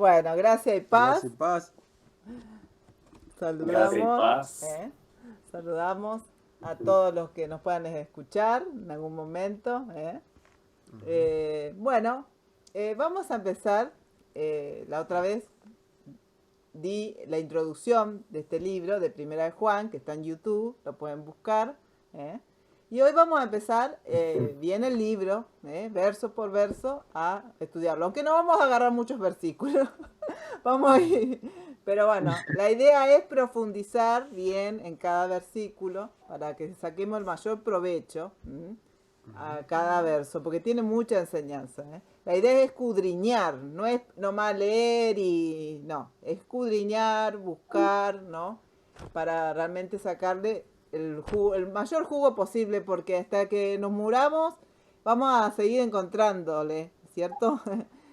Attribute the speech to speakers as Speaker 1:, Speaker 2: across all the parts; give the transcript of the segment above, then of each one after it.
Speaker 1: Bueno, gracias y
Speaker 2: Gracias y
Speaker 1: paz.
Speaker 2: paz.
Speaker 3: Gracias y
Speaker 1: Saludamos,
Speaker 3: paz.
Speaker 1: ¿eh? Saludamos a todos los que nos puedan escuchar en algún momento, ¿eh? Bueno, vamos a empezar. La otra vez di la introducción de este libro de Primera de Juan, que está en YouTube, lo pueden buscar, ¿eh? Y hoy vamos a empezar bien el libro, verso por verso, a estudiarlo. Aunque no vamos a agarrar muchos versículos, vamos a ir. Pero bueno, la idea es profundizar bien en cada versículo para que saquemos el mayor provecho a cada verso, porque tiene mucha enseñanza. La idea es escudriñar, no es nomás leer y no, escudriñar, buscar, ¿no? Para realmente sacarle el mayor jugo posible, porque hasta que nos muramos vamos a seguir encontrándole, ¿cierto?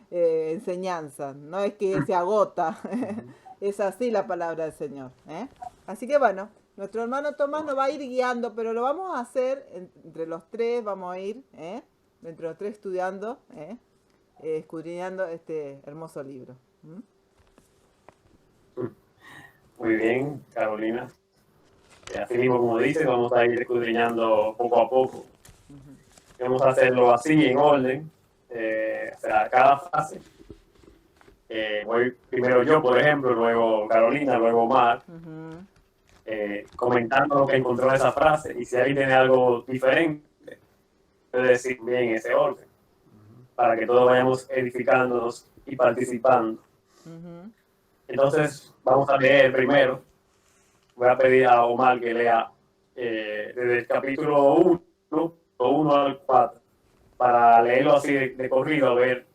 Speaker 1: Enseñanza, no es que se agota, es así la palabra del Señor. Así que bueno, nuestro hermano Tomás nos va a ir guiando, pero lo vamos a hacer entre los tres, vamos a ir, entre los tres estudiando, escudriñando este hermoso libro.
Speaker 3: Muy bien, Carolina. Así mismo, como dices, vamos a ir escudriñando poco a poco. Vamos a hacerlo así, en orden, o sea, cada fase. Voy primero yo, por ejemplo, luego Carolina, luego Omar, comentando lo que encontró en esa frase. Y si alguien tiene algo diferente, puede decir bien ese orden, para que todos vayamos edificándonos y participando. Entonces, vamos a leer primero. Voy a pedir a Omar que lea desde el capítulo 1, o 1 al 4, para leerlo así de corrido, a ver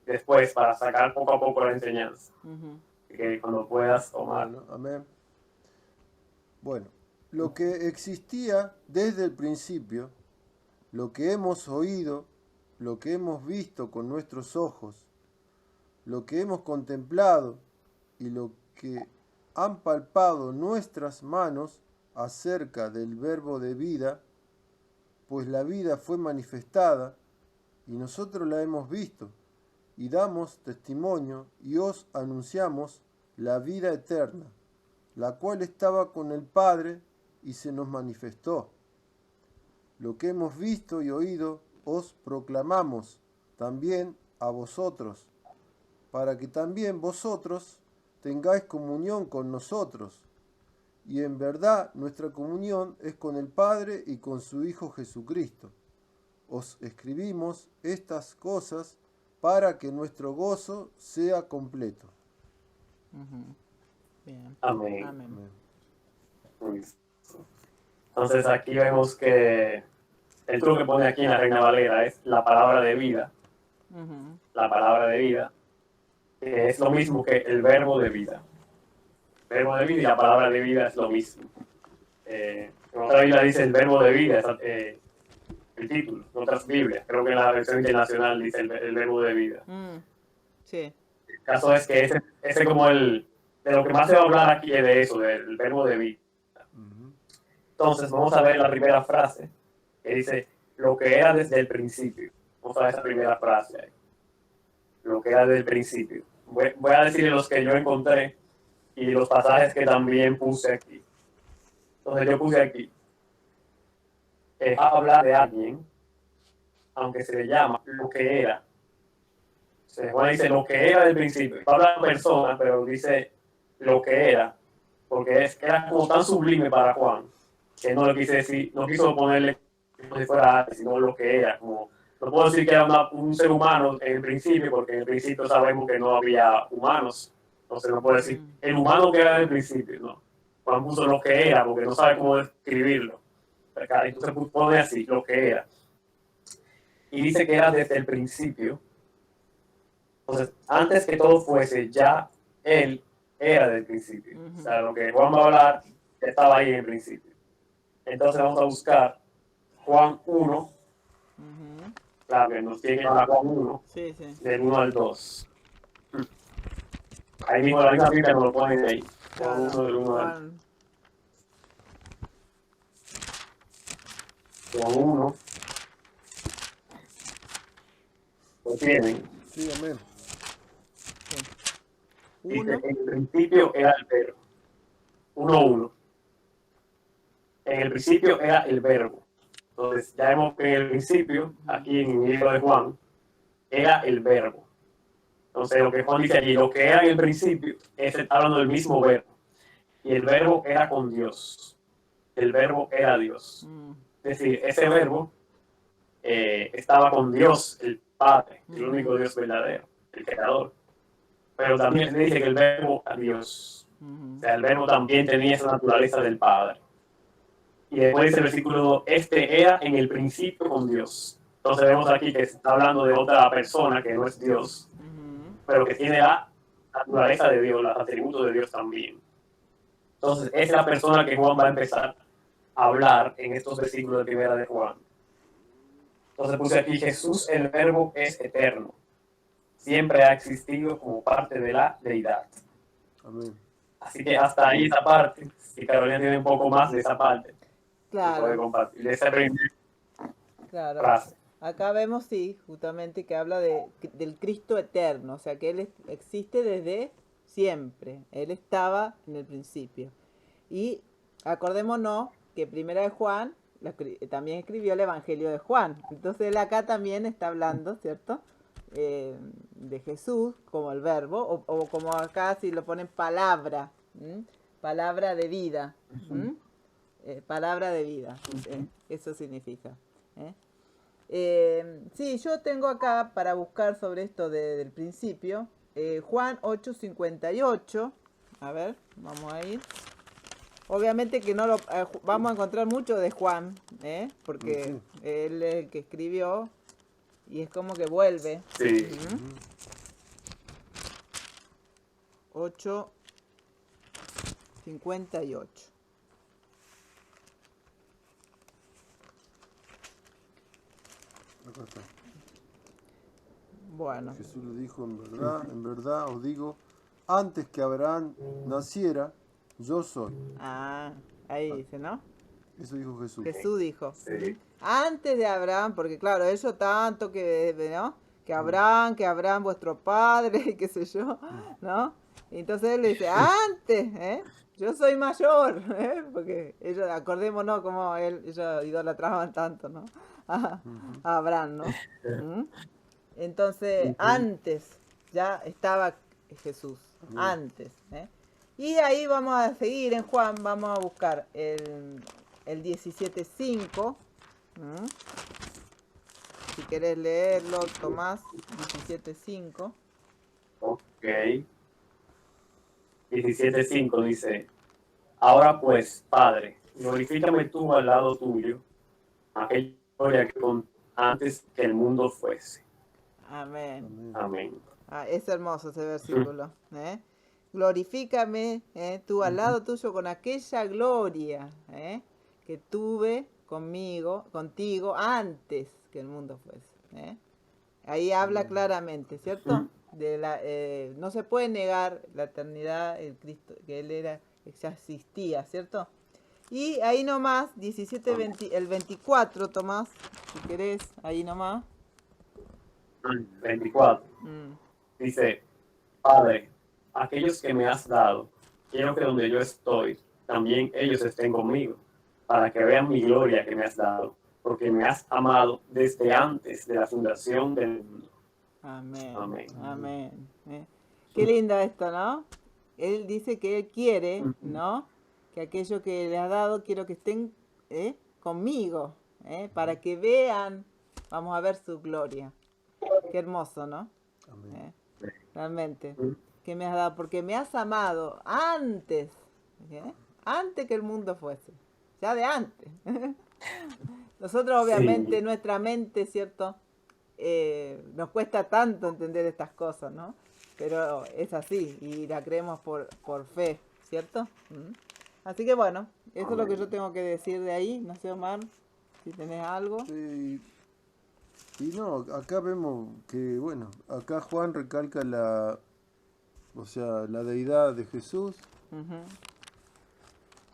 Speaker 3: después, para sacar poco a poco la enseñanza. Que cuando puedas, Omar.
Speaker 2: Bueno, amén. Bueno, lo que existía desde el principio, lo que hemos oído, lo que hemos visto con nuestros ojos, lo que hemos contemplado y lo que han palpado nuestras manos acerca del verbo de vida, pues la vida fue manifestada y nosotros la hemos visto y damos testimonio y os anunciamos la vida eterna, la cual estaba con el Padre y se nos manifestó. Lo que hemos visto y oído os proclamamos también a vosotros, para que también vosotros tengáis comunión con nosotros. Y en verdad nuestra comunión es con el Padre y con su Hijo Jesucristo. Os escribimos estas cosas para que nuestro gozo sea completo.
Speaker 1: Bien.
Speaker 3: Amén.
Speaker 1: Amén.
Speaker 3: Entonces aquí vemos que el truco que pone aquí en la Reina Valera es la palabra de vida. La palabra de vida, que es lo mismo que el verbo de vida. El verbo de vida y la palabra de vida es lo mismo. En otra Biblia dice el verbo de vida, el título. En otras Biblias, creo que en la versión internacional dice el verbo de vida.
Speaker 1: Sí.
Speaker 3: El caso es que ese como de lo que más se va a hablar aquí es de eso, del verbo de vida. Entonces vamos a ver la primera frase, que dice, lo que era desde el principio. Vamos a ver esa primera frase ahí. Lo que era desde el principio. Voy a decir los que yo encontré y los pasajes que también puse aquí. Entonces yo puse aquí, habla de alguien, aunque se le llama lo que era. Juan dice lo que era del principio. Habla de persona, pero dice lo que era, porque era como tan sublime para Juan, que no le quise decir, no quiso ponerle como si fuera arte, sino lo que era. Como, no puedo decir que era un ser humano en el principio, porque en el principio sabemos que no había humanos. Entonces no puedo decir el humano que era del principio, no. Juan puso lo que era, porque no sabe cómo describirlo. Entonces pone así, lo que era. Y dice que era desde el principio. Entonces, antes que todo fuese, ya él era del principio. O sea, lo que Juan va a hablar ya estaba ahí en el principio. Entonces vamos a buscar Juan 1. Claro, que nos tiene que llevar a Juan 1,
Speaker 1: Sí.
Speaker 3: del 1 al 2. Ahí mismo la misma Biblia nos lo ponen ahí. Juan 1 del 1 al 2. Juan 1. Lo tienen.
Speaker 2: Sí, amén.
Speaker 3: Dice,
Speaker 1: 1.
Speaker 3: en el principio era el verbo. 1:1. En el principio era el verbo. Entonces, ya vemos que en el principio, aquí en el libro de Juan, era el verbo. Entonces, lo que Juan dice allí, lo que era en el principio, es hablando del mismo verbo. Y el verbo era con Dios. El verbo era Dios. Es decir, ese verbo estaba con Dios, el Padre, el único Dios verdadero, el Creador. Pero también se dice que el verbo era Dios. O sea, el verbo también tenía esa naturaleza del Padre. Y después dice el versículo 2, este era en el principio con Dios. Entonces vemos aquí que se está hablando de otra persona que no es Dios, pero que tiene la naturaleza de Dios, los atributos de Dios también. Entonces, esa es la persona que Juan va a empezar a hablar en estos versículos de primera de Juan. Entonces puse aquí, Jesús el verbo es eterno. Siempre ha existido como parte de la deidad.
Speaker 2: Amén.
Speaker 3: Así que hasta ahí esa parte. Si Carolina tiene un poco más de esa parte, puede
Speaker 1: Claro,
Speaker 3: compartir esa primera
Speaker 1: claro.
Speaker 3: frase.
Speaker 1: Acá vemos, sí, justamente que habla del Cristo eterno, o sea que Él existe desde siempre. Él estaba en el principio. Y acordémonos que Primera de Juan también escribió el Evangelio de Juan. Entonces él acá también está hablando, ¿cierto? De Jesús como el verbo, o como acá si lo ponen palabra, ¿m? Palabra de vida. ¿M? Palabra de vida, eso significa. ¿Eh? Sí, yo tengo acá para buscar sobre esto del principio, Juan 8:58. A ver, vamos a ir. Obviamente que no lo vamos a encontrar mucho de Juan, porque él es el que escribió y es como que vuelve.
Speaker 3: Sí.
Speaker 1: 8:58.
Speaker 2: Acá está.
Speaker 1: Bueno.
Speaker 2: Jesús le dijo, en verdad os digo, antes que Abraham naciera, yo soy.
Speaker 1: Ah, ahí dice, ¿no?
Speaker 2: Eso dijo Jesús.
Speaker 1: Jesús dijo.
Speaker 3: Sí.
Speaker 1: Antes de Abraham, porque claro, ellos tanto que, ¿no? Que Abraham vuestro padre, qué sé yo, ¿no? Y entonces él le dice, antes, yo soy mayor, porque ellos, acordémonos cómo ellos idolatraban tanto, ¿no? A Abraham, ¿no? ¿Mm? Entonces, antes ya estaba Jesús, antes. Y ahí vamos a seguir en Juan, vamos a buscar el 17:5. Si querés leerlo, Tomás, 17:5.
Speaker 3: Ok. 17:5 dice, ahora pues, Padre, glorifícame tú al lado tuyo, aquella gloria que antes que el mundo fuese.
Speaker 1: Amén.
Speaker 3: Amén.
Speaker 1: Ah, es hermoso ese versículo. Glorifícame tú al lado tuyo con aquella gloria que tuve contigo antes que el mundo fuese. Ahí habla claramente, ¿cierto? No se puede negar la eternidad, el Cristo, que Él era, ya existía, ¿cierto? Y ahí nomás, el 24, Tomás, si querés, ahí nomás.
Speaker 3: 24. Dice, Padre, aquellos que me has dado, quiero que donde yo estoy, también ellos estén conmigo, para que vean mi gloria que me has dado, porque me has amado desde antes de la fundación del mundo.
Speaker 1: Amén.
Speaker 3: Amén.
Speaker 1: Amén. Qué lindo esto, ¿no? Él dice que Él quiere, ¿no? Que aquello que le ha dado, quiero que estén conmigo, para que vean, vamos a ver su gloria. Qué hermoso, ¿no?
Speaker 2: Amén.
Speaker 1: Realmente. Que me has dado, porque me has amado antes, antes que el mundo fuese, ya de antes. Nosotros obviamente,
Speaker 3: Sí.
Speaker 1: nuestra mente, ¿cierto? Nos cuesta tanto entender estas cosas, ¿no? Pero es así y la creemos por fe, ¿cierto? Así que bueno, eso es lo que yo tengo que decir de ahí. No sé, Omar, si tenés algo.
Speaker 2: Y no, acá vemos que, bueno, acá Juan recalca la deidad de Jesús,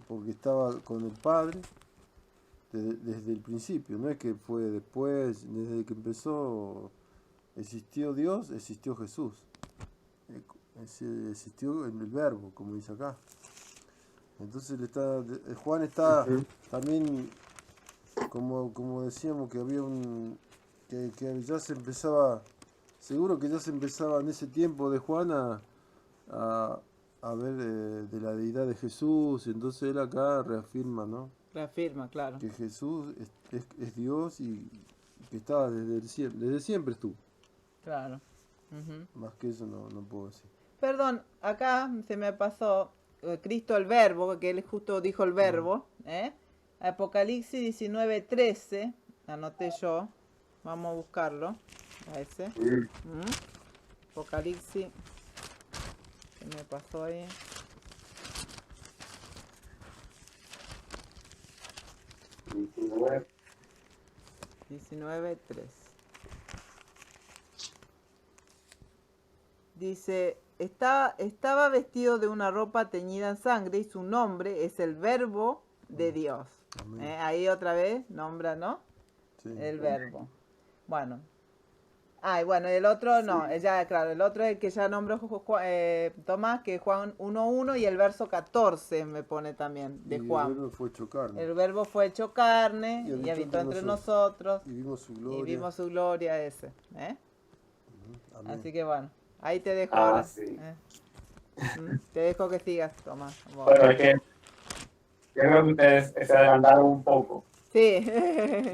Speaker 2: porque estaba con el Padre desde el principio, no es que fue después, desde que empezó, existió Dios, existió Jesús. existió en el verbo, como dice acá. Entonces Juan está también, como decíamos, que había que ya se empezaba, seguro que ya se empezaba en ese tiempo de Juan a, a ver de la deidad de Jesús. Entonces él acá reafirma, ¿no?
Speaker 1: Reafirma, claro.
Speaker 2: Que Jesús es Dios y que estaba desde siempre estuvo.
Speaker 1: Claro. Ujú.
Speaker 2: Más que eso no puedo decir.
Speaker 1: Perdón, acá se me pasó Cristo el verbo, que él justo dijo el verbo, ¿eh? Apocalipsis 19:13, anoté yo, vamos a buscarlo, a ese. Apocalipsis, ¿qué me pasó ahí?
Speaker 3: Ujú.
Speaker 1: 19:13. Dice, estaba vestido de una ropa teñida en sangre y su nombre es el verbo de Dios.
Speaker 2: Amén.
Speaker 1: Ahí otra vez nombra, ¿no?
Speaker 2: Sí.
Speaker 1: El verbo. Bueno. Ah, y bueno, el otro no, ya claro, el otro es el que ya nombró Tomás, que es Juan 1:1 y el verso 14 me pone también, de
Speaker 2: Y
Speaker 1: Juan.
Speaker 2: el verbo fue hecho carne.
Speaker 1: El verbo fue hecho carne
Speaker 2: Y
Speaker 1: y habitó entre nosotros
Speaker 2: Y vimos su gloria.
Speaker 1: y vimos su gloria ese.
Speaker 2: Amén.
Speaker 1: Así que bueno, ahí te dejo
Speaker 3: Ah,
Speaker 1: ahora.
Speaker 3: sí.
Speaker 1: Te dejo que sigas, Tomás. Vos.
Speaker 3: Bueno, es que yo creo que ustedes se adelantaron un poco,
Speaker 1: Sí.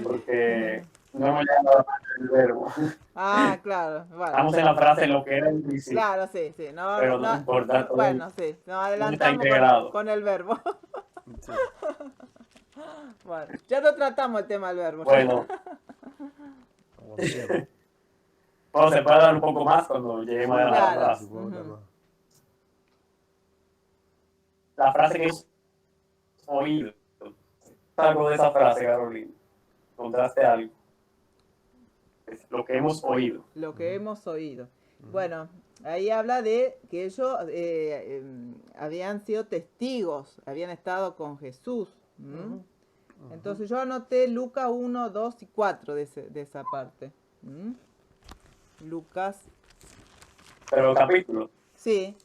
Speaker 3: porque no hemos llegado a la parte del verbo.
Speaker 1: Ah, claro. Bueno.
Speaker 3: Estamos en la frase lo que era el principio,
Speaker 1: Claro, sí, sí. No,
Speaker 3: pero no importa. Todo
Speaker 1: bueno, sí. Nos
Speaker 3: está
Speaker 1: adelantamos
Speaker 3: integrado.
Speaker 1: con el verbo.
Speaker 2: Sí.
Speaker 1: Bueno, ya no tratamos el tema del verbo.
Speaker 3: Bueno,
Speaker 2: Aguantemos.
Speaker 3: bueno, se puede dar un poco más cuando lleguemos a la
Speaker 1: Claro.
Speaker 3: frase.
Speaker 2: Se puede hablar más.
Speaker 3: La frase que hemos oído. Algo de esa frase, Carolina. ¿Encontraste algo? Es lo que hemos oído.
Speaker 1: Lo que hemos oído. Bueno, ahí habla de que ellos habían sido testigos, habían estado con Jesús. Entonces yo anoté Lucas 1, 2 y 4 de esa parte. Lucas.
Speaker 3: Pero capítulo.
Speaker 1: Sí.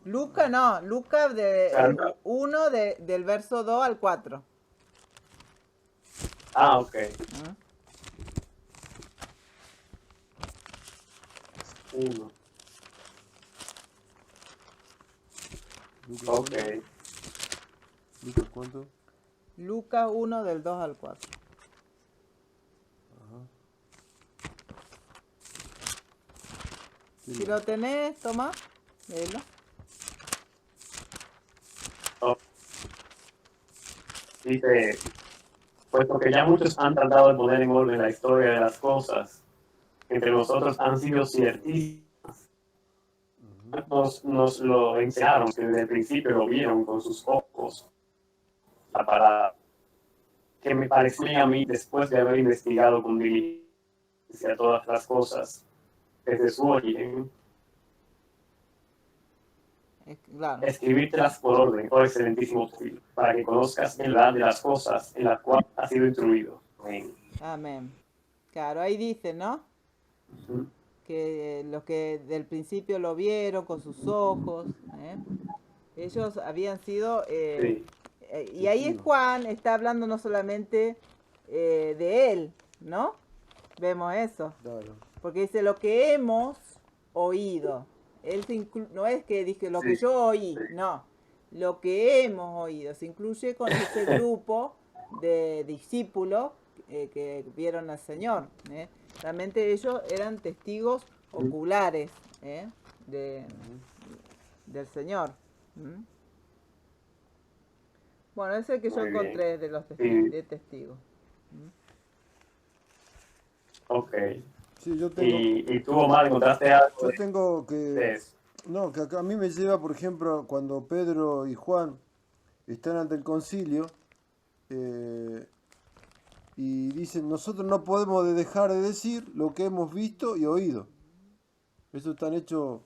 Speaker 1: Lucas no, Lucas
Speaker 3: Claro.
Speaker 1: 1 del verso 2 al 4.
Speaker 3: Ah, ok. Uno.
Speaker 2: Lucas,
Speaker 3: Ok.
Speaker 2: Lucas, ¿cuánto?
Speaker 1: Lucas 1 del 2 al 4.
Speaker 2: Ajá.
Speaker 1: Si lo tenés, toma, léelo.
Speaker 3: Oh. Dice, puesto que ya muchos han tratado de poner en orden la historia de las cosas, entre nosotros han sido ciertísimas. Nos lo enseñaron, que desde el principio lo vieron con sus ojos. La parada que me parecía a mí, después de haber investigado con diligencia todas las cosas, desde su origen,
Speaker 1: Claro.
Speaker 3: escribírtelas por orden, oh excelentísimo Teófilo, para que conozcas en la de las cosas en las cuales has sido instruido. Amén.
Speaker 1: Amén. Claro, ahí dice, ¿no? Que los que del principio lo vieron con sus ojos, ellos habían sido...
Speaker 3: Sí.
Speaker 1: Y ahí Juan está hablando no solamente de él, ¿no? Vemos eso.
Speaker 2: Claro.
Speaker 1: Porque dice lo que hemos oído. Él no es que dije lo que yo oí, no. Lo que hemos oído. Se incluye con ese grupo de discípulos que vieron al Señor. Realmente ellos eran testigos oculares del Señor. Bueno, ese es el que yo
Speaker 3: Muy bien.
Speaker 1: encontré de los de testigos.
Speaker 3: Ok.
Speaker 2: Sí, yo tengo,
Speaker 3: Y tú, Omar, encontraste algo
Speaker 2: yo
Speaker 3: de
Speaker 2: tengo que...
Speaker 3: eso.
Speaker 2: No, que acá a mí me lleva, por ejemplo, cuando Pedro y Juan están ante el concilio y dicen, nosotros no podemos dejar de decir lo que hemos visto y oído. Eso está en Hechos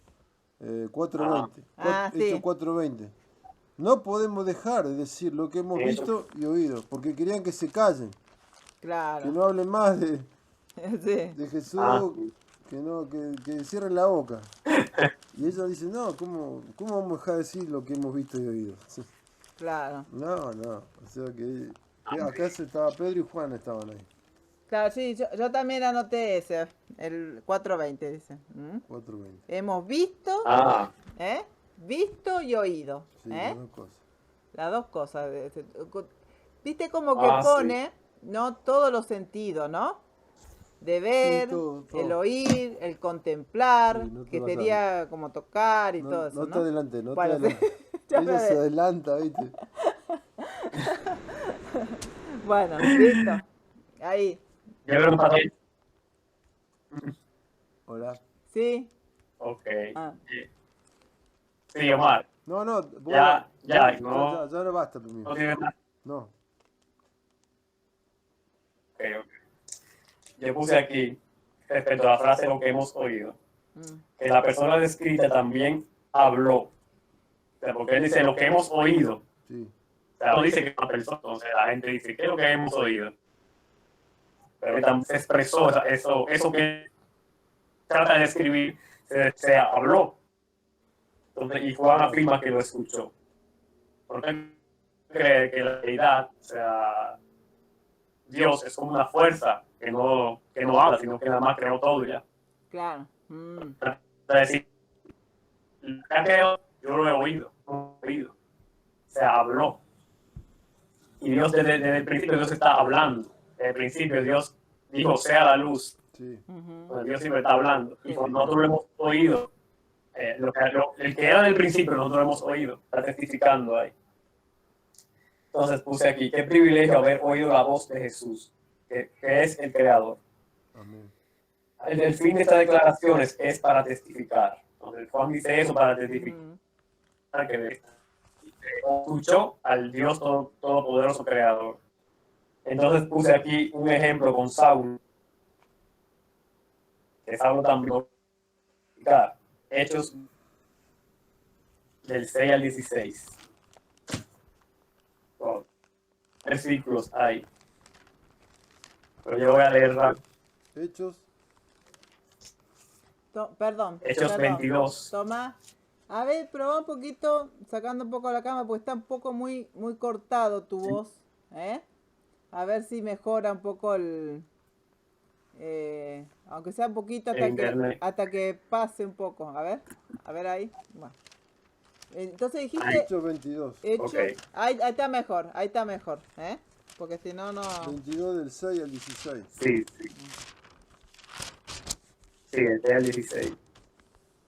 Speaker 2: 4:20.
Speaker 1: Sí.
Speaker 2: Hechos 4:20. No podemos dejar de decir lo que hemos
Speaker 3: Eso.
Speaker 2: visto y oído, porque querían que se callen, que
Speaker 1: Claro.
Speaker 2: no hablen más
Speaker 1: Sí.
Speaker 2: de Jesús,
Speaker 3: Ah.
Speaker 2: que cierren la boca. Y ella dice, no, ¿cómo vamos a dejar de decir lo que hemos visto y oído?
Speaker 1: Claro.
Speaker 2: No, no. O sea que acá estaba Pedro y Juan estaban ahí.
Speaker 1: Claro, sí, yo también anoté ese, el 420 dice.
Speaker 2: 4:20.
Speaker 1: Hemos visto,
Speaker 3: Ah,
Speaker 1: ¿eh? Visto y oído,
Speaker 2: Sí,
Speaker 1: ¿eh?
Speaker 2: las dos cosas.
Speaker 1: Las dos cosas. Viste como que
Speaker 3: sí.
Speaker 1: pone, ¿no? Todos los sentidos, ¿no? De
Speaker 2: Sí,
Speaker 1: ver,
Speaker 2: todo,
Speaker 1: el
Speaker 2: todo.
Speaker 1: oír, el
Speaker 2: Sí,
Speaker 1: contemplar,
Speaker 2: no te
Speaker 1: que
Speaker 2: vas a...
Speaker 1: sería como tocar y
Speaker 2: No,
Speaker 1: todo eso,
Speaker 2: no te
Speaker 1: ¿no?
Speaker 2: adelante, no te
Speaker 1: Bueno, sí,
Speaker 2: adelante.
Speaker 1: ya me
Speaker 2: Ella se
Speaker 1: ade-
Speaker 2: adelanta, ¿viste?
Speaker 1: Bueno, listo. Ahí,
Speaker 3: Yo creo que para ti.
Speaker 2: Hola.
Speaker 1: ¿sí?
Speaker 3: Ok.
Speaker 1: Ah,
Speaker 3: Sí, Omar.
Speaker 2: No, no,
Speaker 3: Ya, ya,
Speaker 2: ya no basta, mío.
Speaker 3: no tiene más.
Speaker 2: No.
Speaker 3: Ok, ok. Yo puse aquí, respecto a la frase lo que hemos oído,
Speaker 1: mm,
Speaker 3: que la persona descrita también habló. O sea, porque él dice lo que hemos oído.
Speaker 2: Sí.
Speaker 3: O sea, no dice que una persona, entonces la gente dice, ¿qué es lo que hemos oído? Pero él también se expresó eso que trata de escribir, se habló. Entonces, y Juan afirma que lo escuchó. Porque él cree que la deidad, o sea, Dios es como una fuerza que no habla, sino que nada más creó todo ya.
Speaker 1: claro.
Speaker 3: Es decir, creo, yo lo he oído, se habló. Y Dios desde el principio Dios está hablando. Desde el principio Dios dijo, sea la luz.
Speaker 2: Sí.
Speaker 1: Ujú.
Speaker 3: Dios siempre está hablando. Y
Speaker 1: Sí.
Speaker 3: cuando nosotros lo hemos oído, el que era del principio nosotros lo hemos oído, está testificando ahí. Entonces puse aquí, qué privilegio haber oído la voz de Jesús, que es el Creador.
Speaker 2: Amén.
Speaker 3: El fin de estas declaraciones es para testificar. Entonces Juan dice eso para testificar
Speaker 1: Ujú.
Speaker 3: que escuchó al Dios Todopoderoso Creador. Entonces puse aquí un ejemplo con Saulo, que Saulo también Hechos del 6 al 16. Oh, versículos hay. Pero yo voy a leer rápido.
Speaker 2: Hechos.
Speaker 1: Perdón,
Speaker 3: Hechos
Speaker 1: perdón.
Speaker 3: 22.
Speaker 1: Toma. A ver, probá un poquito, sacando un poco la cama, porque está un poco muy cortado tu voz, ¿eh? A ver si mejora un poco aunque sea un poquito
Speaker 3: En internet.
Speaker 1: hasta que pase un poco. A ver ahí. Bueno. Entonces dijiste
Speaker 2: Hechos 22.
Speaker 1: hechos.
Speaker 3: Ok.
Speaker 1: Ahí está mejor, ¿eh? Porque si no, no.
Speaker 2: 22 del 6 al 16.
Speaker 3: Sí, sí. Sí, el 6 al 16.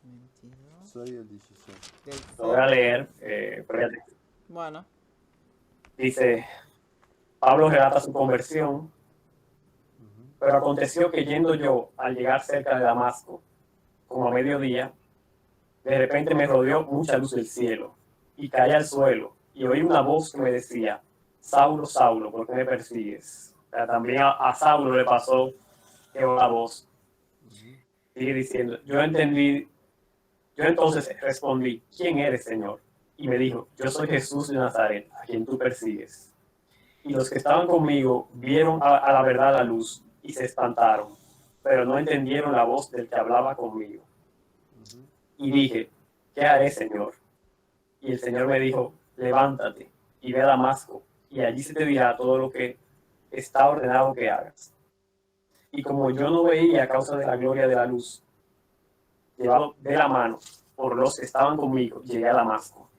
Speaker 1: 22
Speaker 2: 6 al 16.
Speaker 1: del
Speaker 3: Lo voy a
Speaker 1: 6.
Speaker 3: leer.
Speaker 1: Bueno.
Speaker 3: Dice, Pablo relata su conversión, pero aconteció que yendo yo al llegar cerca de Damasco, como a mediodía, de repente me rodeó mucha luz del cielo y caí al suelo y oí una voz que me decía, Saulo, Saulo, ¿por qué me persigues? O sea, también a Saulo le pasó que la voz sigue diciendo, yo entonces respondí, ¿quién eres, Señor? Y me dijo, yo soy Jesús de Nazaret, a quien tú persigues. Y los que estaban conmigo vieron a la verdad la luz y se espantaron, pero no entendieron la voz del que hablaba conmigo. Y dije, ¿qué haré, Señor? Y el Señor me dijo, levántate y ve a Damasco, y allí se te dirá todo lo que está ordenado que hagas. Y como yo no veía a causa de la gloria de la luz, llevado de la mano por los que estaban conmigo, llegué a Damasco.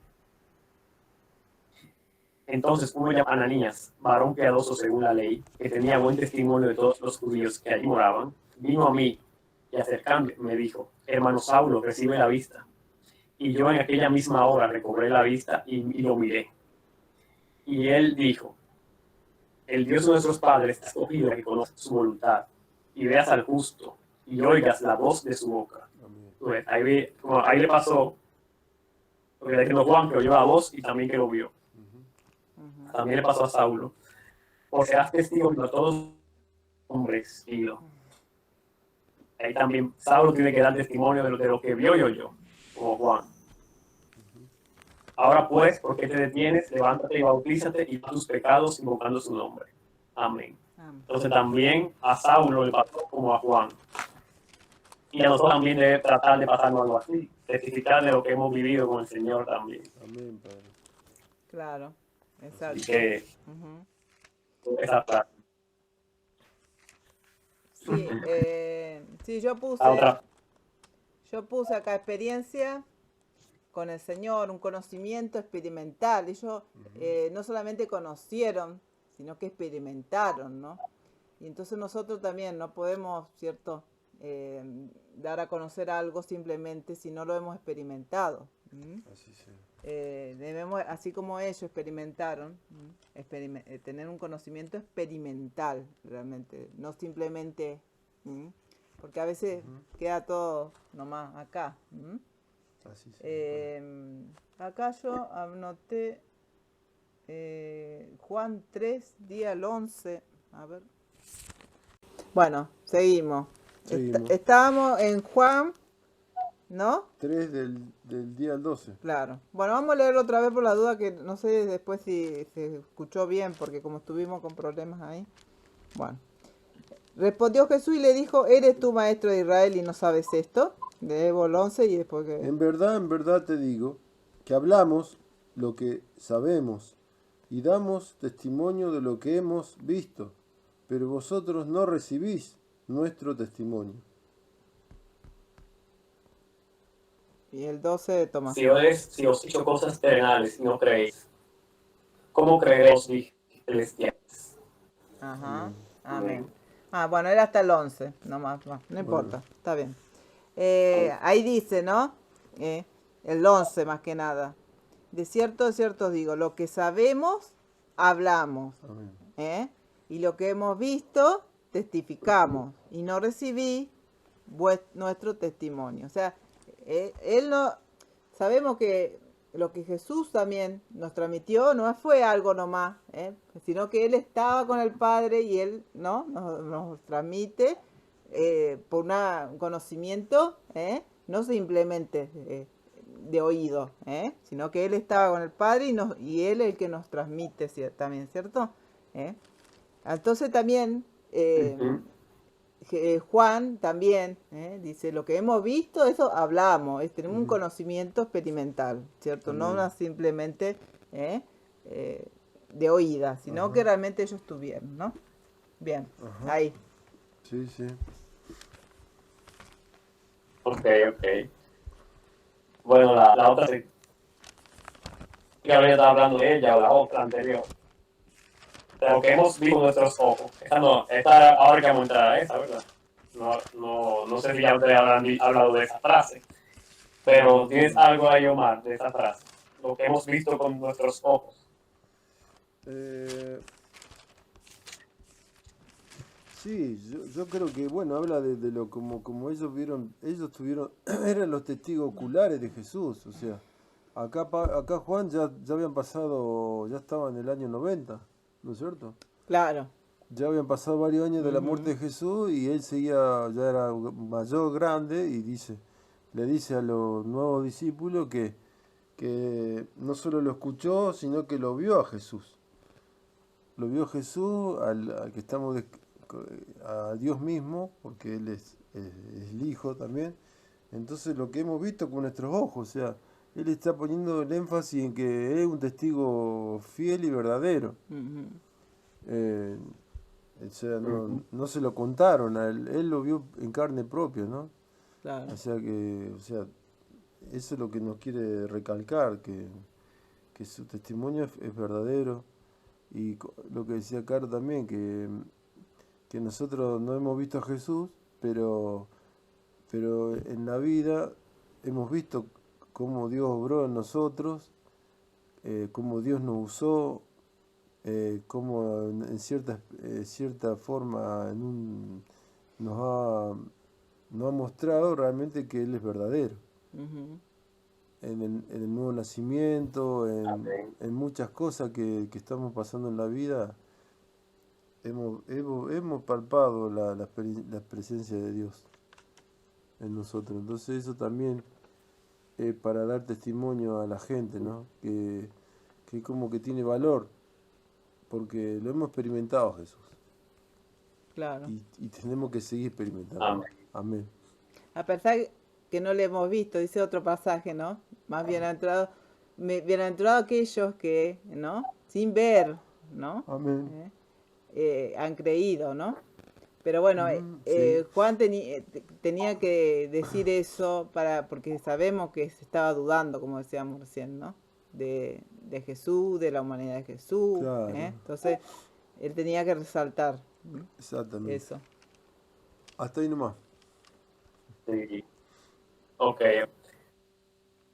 Speaker 3: Entonces uno llamado Ananías, varón piadoso según la ley, que tenía buen testimonio de todos los judíos que allí moraban, vino a mí y acercándome me dijo, hermano Saulo, recibe la vista. Y yo en aquella misma hora recobré la vista y lo miré. Y él dijo, el Dios de nuestros padres te ha escogido que conozcas su voluntad y veas al justo y oigas la voz de su boca.
Speaker 2: Amén.
Speaker 3: Ahí le pasó, porque está diciendo Juan que oyó la voz y también que lo vio. También le pasó a Saulo. Porque haz testigo de todos los hombres. Ahí también Saulo tiene que dar testimonio de lo que vio y oyó, como Juan. Ahora pues, ¿por qué te detienes? Levántate y bautízate y tus pecados invocando su nombre. Amén. Entonces también a Saulo le pasó como a Juan. Y a nosotros también debe tratar de pasarnos algo así, testificar de lo que hemos vivido con el Señor también.
Speaker 2: Amén, Padre.
Speaker 1: Claro,
Speaker 3: Así
Speaker 1: exacto.
Speaker 3: que
Speaker 1: Ujú.
Speaker 3: esa frase.
Speaker 1: Sí, sí,
Speaker 3: La otra,
Speaker 1: yo puse acá experiencia con el Señor, un conocimiento experimental. Ellos no solamente conocieron, sino que experimentaron, ¿no? Y entonces nosotros también no podemos, ¿cierto?, eh, dar a conocer algo simplemente si no lo hemos experimentado. ¿Mm?
Speaker 2: Así sea.
Speaker 1: Debemos, así como ellos experimentaron, tener un conocimiento experimental, realmente, no simplemente, porque a veces queda todo nomás acá.
Speaker 2: Así sea.
Speaker 1: Acá yo anoté Juan 3, día al 11. A ver. Bueno, seguimos.
Speaker 2: Seguimos.
Speaker 1: Estábamos en Juan, ¿no?
Speaker 2: 3 del día al 12.
Speaker 1: Claro. Bueno, vamos a leerlo otra vez por la duda, que no sé después si se escuchó bien, porque como estuvimos con problemas ahí. Bueno. Respondió Jesús y le dijo, ¿eres tú maestro de Israel y no sabes esto? Leemos el 11 y después que...
Speaker 2: En verdad te digo que hablamos lo que sabemos y damos testimonio de lo que hemos visto, pero vosotros no recibís nuestro testimonio.
Speaker 1: Y el 12 de Tomás.
Speaker 3: si os he dicho cosas terrenales y no creéis, ¿cómo creeréis los celestiales?
Speaker 1: Ajá.
Speaker 3: Amén.
Speaker 1: Amén. Ah, bueno, era hasta el 11, no más, no importa, está bien. Ahí dice, ¿no? El 11 más que nada. De cierto os digo, lo que sabemos, hablamos.
Speaker 2: Amén.
Speaker 1: Y lo que hemos visto, testificamos. Y no recibí nuestro testimonio. O sea, él no... Sabemos que lo que Jesús también nos transmitió no fue algo nomás, sino que Él estaba con el Padre y Él, ¿no?, nos transmite por un conocimiento, no simplemente de oído, sino que Él estaba con el Padre y Él es el que nos transmite también, ¿cierto? Entonces también Juan también dice, lo que hemos visto, eso hablamos, tenemos un conocimiento experimental, ¿cierto?
Speaker 2: Amén.
Speaker 1: No una simplemente de oída, sino que realmente ellos tuvieron, ¿no? Bien, ahí.
Speaker 2: Sí, sí.
Speaker 3: Ok. Bueno, la otra sí. Que ahora ya estaba hablando de ella, o la otra anterior. De lo que hemos visto con nuestros ojos. Esta ahora que vamos a entrar a esa, ¿verdad? No sé si ya ustedes habrán hablado de esa frase. Pero ¿tienes algo ahí, Omar, de esa frase? Lo que hemos visto con nuestros ojos.
Speaker 2: Sí, yo creo que, bueno, habla de lo como ellos vieron, ellos tuvieron, eran los testigos oculares de Jesús, o sea, acá Juan ya habían pasado, ya estaba en el año 90, ¿no es cierto?
Speaker 1: Claro.
Speaker 2: Ya habían pasado varios años de la muerte de Jesús y él seguía, ya era mayor, grande, y le dice a los nuevos discípulos que no solo lo escuchó, sino que lo vio a Jesús. Lo vio Jesús, al que estamos a Dios mismo, porque Él es el Hijo también. Entonces lo que hemos visto con nuestros ojos, o sea, Él está poniendo el énfasis en que es un testigo fiel y verdadero. O sea, no se lo contaron, él lo vio en carne propia, ¿no?
Speaker 1: Claro.
Speaker 2: O sea, eso es lo que nos quiere recalcar, que su testimonio es verdadero. Y lo que decía Caro también, que nosotros no hemos visto a Jesús, pero en la vida hemos visto cómo Dios obró en nosotros, cómo Dios nos usó, cómo en cierta forma nos ha mostrado realmente que Él es verdadero. En el nuevo nacimiento, en muchas cosas que estamos pasando en la vida, hemos palpado la presencia de Dios en nosotros. Entonces eso también es para dar testimonio a la gente, ¿no? Que como que tiene valor, porque lo hemos experimentado, Jesús.
Speaker 1: Claro.
Speaker 2: Y tenemos que seguir experimentando.
Speaker 3: Amén.
Speaker 2: Amén.
Speaker 1: a pesar que no le hemos visto, dice otro pasaje, ¿no? Más bienaventurados aquellos que, ¿no? Sin ver, ¿no?
Speaker 2: Amén.
Speaker 1: Han creído, ¿no? Pero bueno,
Speaker 2: Sí,
Speaker 1: Juan tenía que decir eso porque sabemos que se estaba dudando, como decíamos recién, ¿no? De Jesús, de la humanidad de Jesús.
Speaker 2: claro,
Speaker 1: Entonces, él tenía que resaltar
Speaker 2: exactamente.
Speaker 1: eso.
Speaker 2: Hasta ahí nomás.
Speaker 3: Sí. Ok.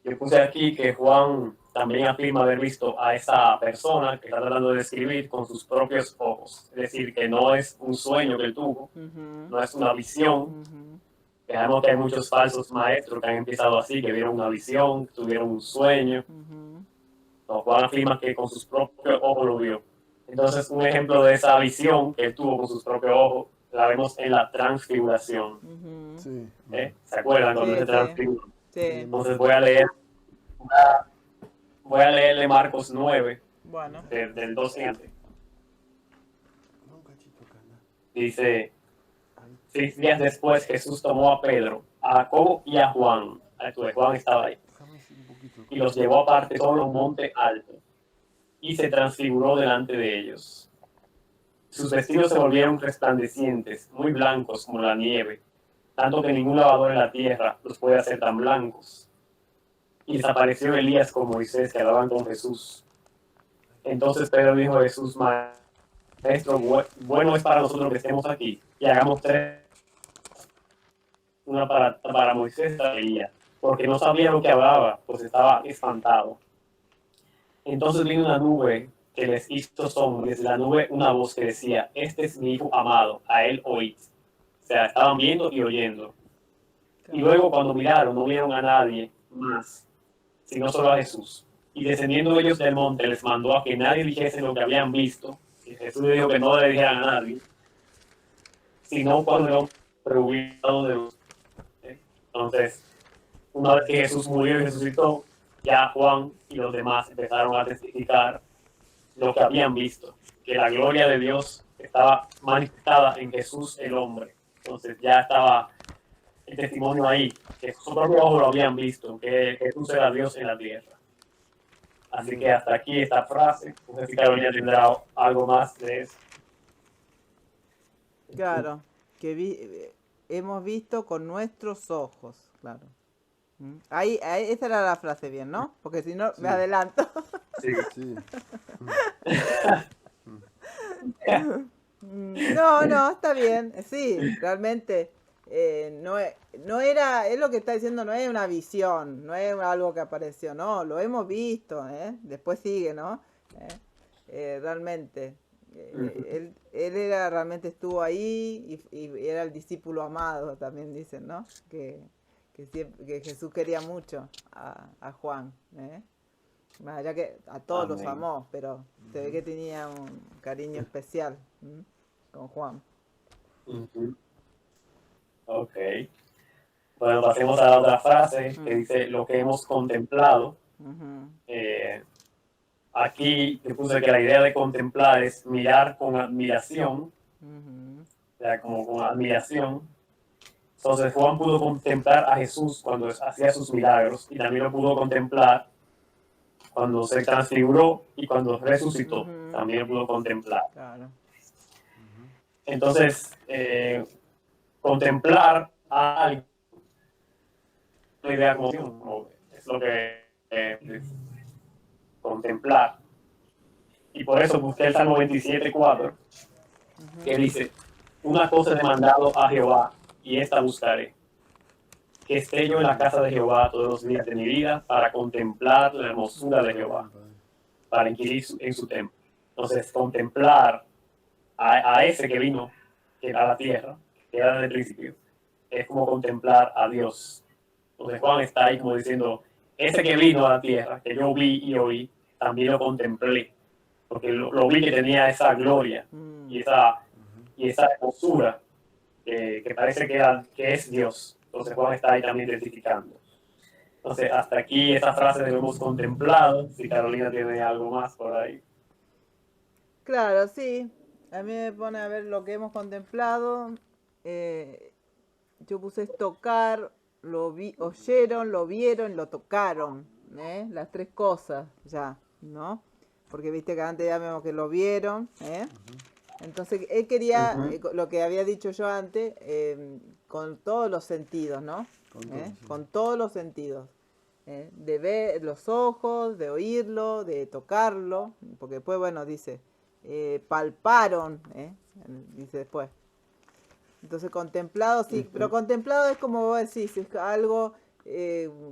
Speaker 3: Yo puse aquí que Juan también afirma haber visto a esa persona que está tratando de describir con sus propios ojos. Es decir, que no es un sueño que él tuvo,
Speaker 1: Ujú,
Speaker 3: no es una visión.
Speaker 1: ujú,
Speaker 3: Sabemos que hay muchos falsos maestros que han empezado así, que vieron una visión, que tuvieron un sueño.
Speaker 1: ujú,
Speaker 3: No, Juan afirma que con sus propios ojos lo vio. Entonces, un ejemplo de esa visión que él tuvo con sus propios ojos la vemos en la transfiguración.
Speaker 1: ujú.
Speaker 2: Sí,
Speaker 3: ¿Se acuerdan cuando
Speaker 1: Sí,
Speaker 3: se
Speaker 1: sí,
Speaker 3: transfiguró?
Speaker 1: sí.
Speaker 3: Entonces voy a leerle Marcos 9,
Speaker 1: Bueno,
Speaker 3: del 2 en adelante. Dice, 6 días después Jesús tomó a Pedro, a Jacobo y a Juan. Juan estaba ahí. Y los llevó aparte sobre un monte alto. Y se transfiguró delante de ellos. Sus vestidos se volvieron resplandecientes, muy blancos como la nieve, tanto que ningún lavador en la tierra los puede hacer tan blancos. Y desapareció Elías con Moisés que hablaban con Jesús. Entonces Pedro dijo a Jesús, Maestro, bueno es para nosotros que estemos aquí y hagamos 3, una para Moisés y para Elías, porque no sabía lo que hablaba, pues estaba espantado. Entonces vino una nube que les hizo sombra, y desde la nube una voz que decía, este es mi hijo amado, a él oíd. O sea, estaban viendo y oyendo. Y
Speaker 1: claro.
Speaker 3: luego cuando miraron, no vieron a nadie más, sino solo a Jesús. Y descendiendo ellos del monte, les mandó a que nadie dijese lo que habían visto. Y Jesús le dijo que no le dijeran a nadie, sino cuando el hombre hubiera dado de luz. Entonces, una vez que Jesús murió y resucitó, ya Juan y los demás empezaron a testificar lo que habían visto, que la gloria de Dios estaba manifestada en Jesús el hombre. Entonces ya estaba el testimonio ahí, que sus propios ojos lo habían visto, que Jesús era Dios en la tierra. Así que hasta aquí esta frase. No sé si Carolina tendrá algo más de eso.
Speaker 1: Claro, que hemos visto con nuestros ojos, claro. Ahí, esa era la frase bien, ¿no? Porque si no, me
Speaker 2: sí,
Speaker 1: adelanto.
Speaker 3: Sí.
Speaker 2: sí.
Speaker 1: No, no, está bien. Sí, realmente no era, es lo que está diciendo, no es una visión, no es algo que apareció, no, lo hemos visto, ¿eh? Después sigue, ¿no? ¿Eh? Realmente. Él era, realmente estuvo ahí y era el discípulo amado, también dicen, ¿no? Que Jesús quería mucho a Juan, ¿eh? Más allá que a todos los
Speaker 3: Amén.
Speaker 1: amó, pero se ve que tenía un cariño especial con Juan.
Speaker 3: Ok. Bueno, pasemos a la otra frase que dice lo que hemos contemplado.
Speaker 1: Ujú,
Speaker 3: Eh, Aquí yo puse que la idea de contemplar es mirar con admiración,
Speaker 1: ujú,
Speaker 3: o sea, como con admiración. Entonces Juan pudo contemplar a Jesús cuando hacía sus milagros y también lo pudo contemplar cuando se transfiguró y cuando resucitó.
Speaker 1: ujú,
Speaker 3: También lo pudo contemplar.
Speaker 1: claro.
Speaker 3: Entonces, contemplar a alguien, una idea como es lo que contemplar. Y por eso busqué el Salmo 27:4, que dice, una cosa he demandado a Jehová, y esta buscaré, que esté yo en la casa de Jehová todos los días de mi vida para contemplar la hermosura de Jehová,
Speaker 2: Amén, Padre.
Speaker 3: para inquirir en su templo. Entonces, contemplar a ese que vino a la tierra, que era desde el principio, es como contemplar a Dios. Entonces Juan está ahí como diciendo, ese que vino a la tierra, que yo vi y oí, también lo contemplé, porque lo vi que tenía esa gloria
Speaker 1: Mm,
Speaker 3: y esa hermosura que parece que es Dios. Entonces Juan está ahí también identificando. Entonces hasta aquí esa frase de lo hemos contemplado. Si Carolina tiene algo más por ahí.
Speaker 1: claro, sí. A mí me pone a ver lo que hemos contemplado. eh, yo puse tocar, oyeron, lo vieron, lo tocaron, las tres cosas ya, ¿no? Porque viste que antes ya vemos que lo vieron, Entonces él quería,
Speaker 3: Ujú.
Speaker 1: lo que había dicho yo antes, con todos los sentidos, ¿no?
Speaker 2: Con todo, sí.
Speaker 1: Con todos los sentidos. De ver los ojos, de oírlo, de tocarlo, porque después, bueno, dice, palparon, dice después. Entonces contemplado, sí, pero contemplado es como vos decís, es algo,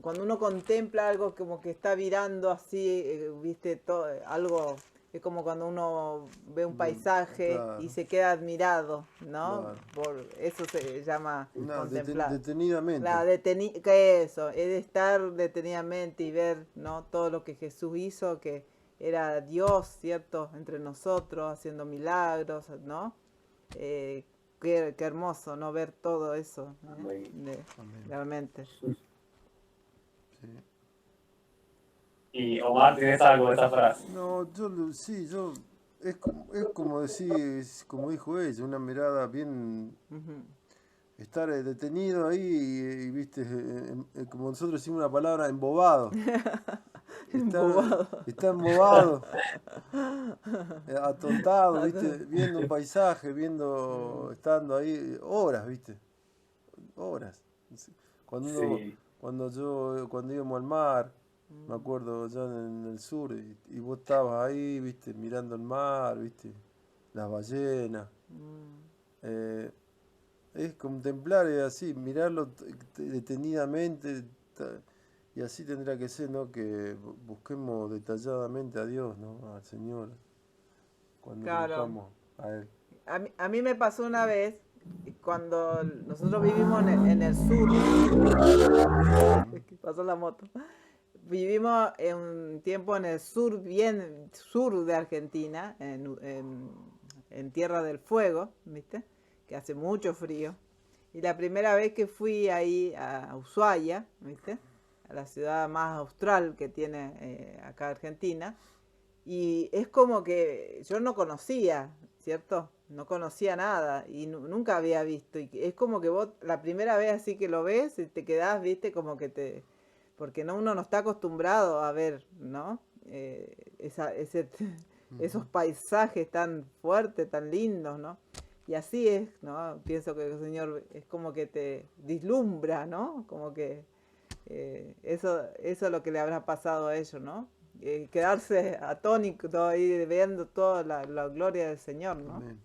Speaker 1: cuando uno contempla algo como que está virando así, viste, algo, es como cuando uno ve un paisaje
Speaker 2: Claro.
Speaker 1: y se queda admirado, ¿no?
Speaker 2: Claro.
Speaker 1: Por eso se llama contemplar.
Speaker 2: Detenidamente.
Speaker 1: Claro, que eso, es de estar detenidamente y ver, ¿no? Todo lo que Jesús hizo, que era Dios, ¿cierto? Entre nosotros, haciendo milagros, ¿no? Qué hermoso, ¿no? Ver todo eso,
Speaker 3: Amén.
Speaker 2: Amén.
Speaker 1: realmente.
Speaker 2: Sí.
Speaker 3: Y Omar, ¿tienes algo de esa frase?
Speaker 2: No, sí, es como decir, como dijo ella, una mirada bien,
Speaker 1: Ujú.
Speaker 2: estar detenido ahí y, viste, como nosotros decimos una palabra, embobado.
Speaker 1: Embobado.
Speaker 2: Está embobado, atontado, viste, viendo un paisaje, estando ahí horas, viste, horas. Cuando uno,
Speaker 3: Sí,
Speaker 2: cuando íbamos al mar, me acuerdo allá en el sur, y vos estabas ahí, viste, mirando el mar, viste, las ballenas. eh, es contemplar, es así, mirarlo detenidamente, y así tendrá que ser, ¿no? Que busquemos detalladamente a Dios, ¿no? Al Señor, cuando lo
Speaker 1: Claro.
Speaker 2: buscamos a Él.
Speaker 1: A mí me pasó una vez, cuando nosotros vivimos en el sur, ¿qué pasó la moto? Vivimos en un tiempo en el sur, bien sur de Argentina, en Tierra del Fuego, ¿viste? Que hace mucho frío. Y la primera vez que fui ahí a Ushuaia, ¿viste? A la ciudad más austral que tiene acá Argentina. Y es como que yo no conocía, ¿cierto? No conocía nada y nunca había visto. Y es como que vos la primera vez así que lo ves y te quedás, ¿viste? Como que te... Porque no, uno no está acostumbrado a ver, ¿no? Esos paisajes tan fuertes, tan lindos, ¿no? Y así es, ¿no? Pienso que el Señor es como que te vislumbra, ¿no? Como que eso es lo que le habrá pasado a ellos, ¿no? Quedarse atónito ahí viendo toda la gloria del Señor, ¿no?
Speaker 2: Amén.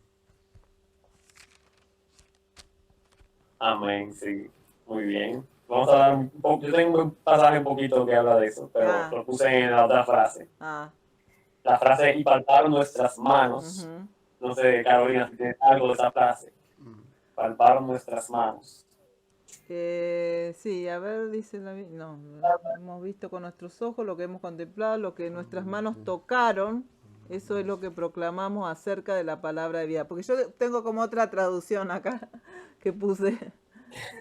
Speaker 3: amén, sí. Muy bien. Vamos a dar un poco, yo tengo un pasaje un poquito que habla de eso, pero
Speaker 1: Ah,
Speaker 3: lo puse en la otra frase.
Speaker 1: ah,
Speaker 3: La frase, y palparon nuestras manos.
Speaker 1: ujú.
Speaker 3: No sé, Carolina, si tienes algo de esa frase. Palparon nuestras manos.
Speaker 1: Sí, a ver, dice la no, hemos visto con nuestros ojos lo que hemos contemplado, lo que nuestras manos tocaron, eso es lo que proclamamos acerca de la palabra de vida. Porque yo tengo como otra traducción acá que puse,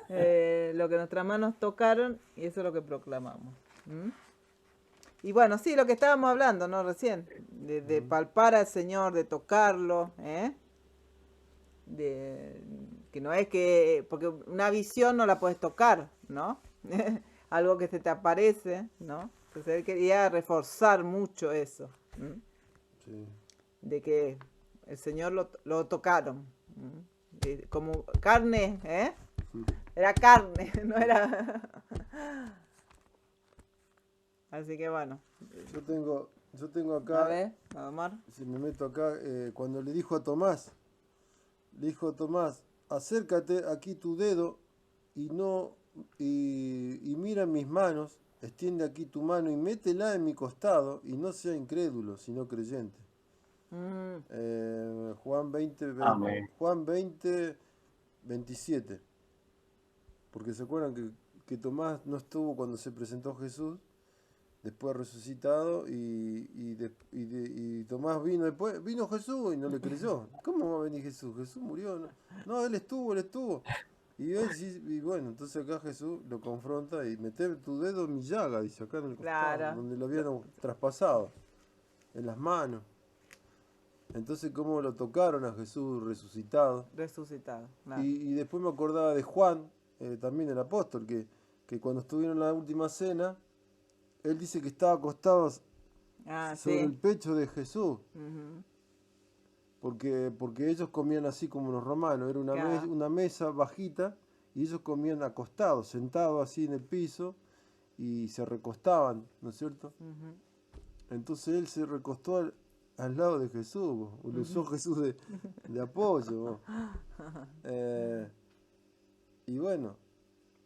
Speaker 1: lo que nuestras manos tocaron y eso es lo que proclamamos. ¿Mm? Y bueno, sí, lo que estábamos hablando, ¿no? Recién, de palpar al Señor, de tocarlo, de que no es que, porque una visión no la puedes tocar, ¿no? Algo que se te aparece, ¿no? Entonces él quería reforzar mucho eso, ¿m?
Speaker 2: Sí.
Speaker 1: De que el Señor lo tocaron, como carne, ¿eh? Era carne, no era... Así que bueno,
Speaker 2: Yo tengo
Speaker 1: a
Speaker 2: acá,
Speaker 1: ver, Omar.
Speaker 2: si me meto acá, cuando le dijo a Tomás, acércate aquí tu dedo y no y mira mis manos, extiende aquí tu mano y métela en mi costado y no sea incrédulo, sino creyente.
Speaker 1: Mm,
Speaker 2: Juan 20,
Speaker 3: Amén.
Speaker 2: Juan 20, 27. Porque se acuerdan que Tomás no estuvo cuando se presentó Jesús, después resucitado, y Tomás vino después, vino Jesús y no le creyó. ¿Cómo va a venir Jesús? Jesús murió, ¿no? No, él estuvo. Y bueno, entonces acá Jesús lo confronta y mete tu dedo en mi llaga, dice acá en el costado,
Speaker 1: claro,
Speaker 2: donde lo habían traspasado, en las manos. Entonces, cómo lo tocaron a Jesús resucitado.
Speaker 1: resucitado, claro.
Speaker 2: Y después me acordaba de Juan, también el apóstol, que cuando estuvieron en la última cena, él dice que estaba acostado
Speaker 1: Ah,
Speaker 2: sobre el
Speaker 1: sí.
Speaker 2: pecho de Jesús,
Speaker 1: Ujú.
Speaker 2: porque ellos comían así como los romanos, era
Speaker 1: Claro.
Speaker 2: una mesa bajita y ellos comían acostados, sentados así en el piso y se recostaban, ¿no es cierto?
Speaker 1: Ujú.
Speaker 2: Entonces él se recostó al lado de Jesús, lo usó
Speaker 1: Ujú.
Speaker 2: Jesús de apoyo. Eh, y bueno,